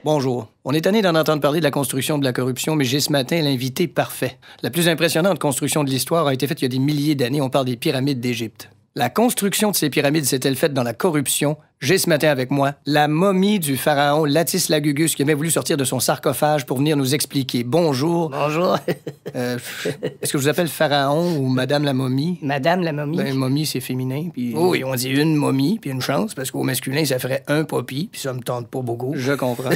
Bonjour. On est tanné d'en entendre parler de la construction de la corruption, mais j'ai ce matin l'invité parfait. La plus impressionnante construction de l'histoire a été faite il y a des milliers d'années. On parle des pyramides d'Égypte. La construction de ces pyramides s'est-elle faite dans la corruption? J'ai ce matin avec moi la momie du pharaon Latisse Lagugus qui avait voulu sortir de son sarcophage pour venir nous expliquer. Bonjour. Bonjour. Est-ce que je vous appelle pharaon ou madame la momie? Madame la momie. Ben, momie, c'est féminin. Puis Oui. on dit une momie, puis une chance, parce qu'au masculin, ça ferait un poppy, puis ça me tente pas beaucoup. Je comprends.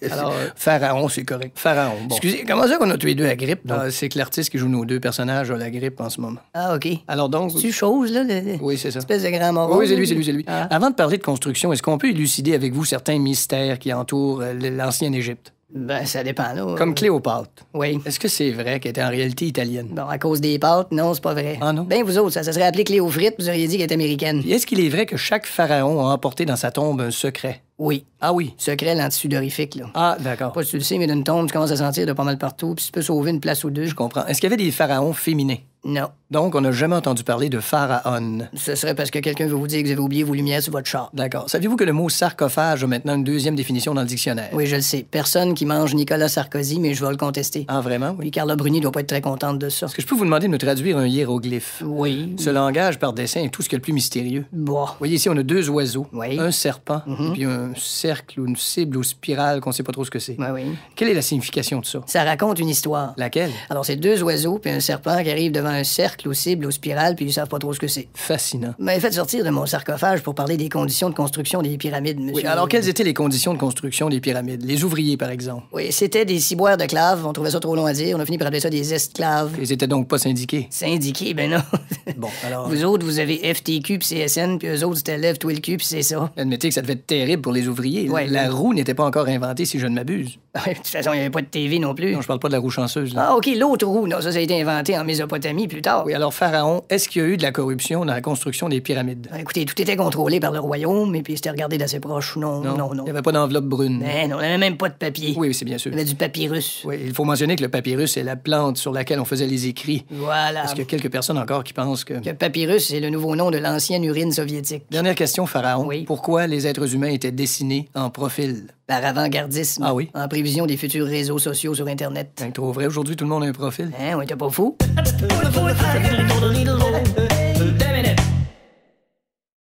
Alors, pharaon, c'est correct. Pharaon, bon. Excusez, comment ça qu'on a tous les deux la grippe? C'est que l'artiste qui joue nos deux personnages a la grippe en ce moment. Ah, OK. Alors donc... Tu chose, là? Oui, c'est ça. Espèce de grand moron. Oui, c'est lui. Ah. Avant de parler de construction, est-ce qu'on peut élucider avec vous certains mystères qui entourent l'ancienne Égypte? Ben, ça dépend, là. Comme Cléopâtre. Oui. Est-ce que c'est vrai qu'elle était en réalité italienne? Bon, à cause des pâtes, non, c'est pas vrai. Ah non? Ben, vous autres, ça serait appelé Cléo Frites, vous auriez dit qu'elle est américaine. Puis est-ce qu'il est vrai que chaque pharaon a emporté dans sa tombe un secret? Oui. Ah oui? Secret l'antisudorifique, là. Ah, d'accord. Pas si tu le sais, mais d'une tombe, tu commences à sentir de pas mal partout, puis tu peux sauver une place ou deux. Je comprends. Est-ce qu'il y avait des pharaons féminins? Non. Donc, on n'a jamais entendu parler de pharaon. Ce serait parce que quelqu'un veut vous dire que vous avez oublié vos lumières sur votre char. D'accord. Saviez-vous que le mot sarcophage a maintenant une deuxième définition dans le dictionnaire? Oui, je le sais. Personne qui mange Nicolas Sarkozy, mais je vais le contester. Ah, vraiment? Oui. Oui, Carla Bruni doit pas être très contente de ça. Est-ce que je peux vous demander de me traduire un hiéroglyphe? Oui. Ce langage par dessin est tout ce qui est le plus mystérieux. Bon. Vous voyez ici, on a deux oiseaux, Oui. un serpent, puis un cercle ou une cible ou spirale qu'on sait pas trop ce que c'est. Oui, oui. Quelle est la signification de ça? Ça raconte une histoire. Laquelle? Alors, c'est deux oiseaux puis un serpent qui arrivent devant un cercle, ou cible, ou spirale, puis ils savent pas trop ce que c'est. Fascinant. Mais faites sortir de mon sarcophage pour parler des conditions de construction des pyramides, monsieur. Oui, alors quelles étaient les conditions de construction des pyramides? Les ouvriers, par exemple. Oui, c'était des ciboires de claves. On trouvait ça trop long à dire. On a fini par appeler ça des esclaves. Ils étaient donc pas syndiqués. Syndiqués, ben non. Bon, alors... Vous autres, vous avez FTQ puis CSN, puis eux autres, c'était Lève toi le cul, puis c'est ça. Admettez que ça devait être terrible pour les ouvriers. Ouais, la oui. roue n'était pas encore inventée, si je ne m'abuse. De toute façon, il n'y avait pas de TV non plus. Non, je parle pas de la roue chanceuse, là. Ah, OK, l'autre roue. Non, ça a été inventé en Mésopotamie plus tard. Oui, alors, Pharaon, est-ce qu'il y a eu de la corruption dans la construction des pyramides? Écoutez, tout était contrôlé par le royaume, et puis c'était regardé d'assez proche. Non. Il n'y avait pas d'enveloppe brune. Ben non, on n'avait même pas de papier. Oui, c'est bien sûr. Il y avait du papyrus. Oui, il faut mentionner que le papyrus est la plante sur laquelle on faisait les écrits. Voilà. Parce qu'il y a quelques personnes encore qui pensent que... Que papyrus, c'est le nouveau nom de l'ancienne urine soviétique. Dernière question, Pharaon. Oui. Pourquoi les êtres humains étaient dessinés en profil? Par avant-gardisme. Ah oui? En prévision des futurs réseaux sociaux sur Internet. C'est trop vrai. Aujourd'hui, tout le monde a un profil. Hein, on était pas fou?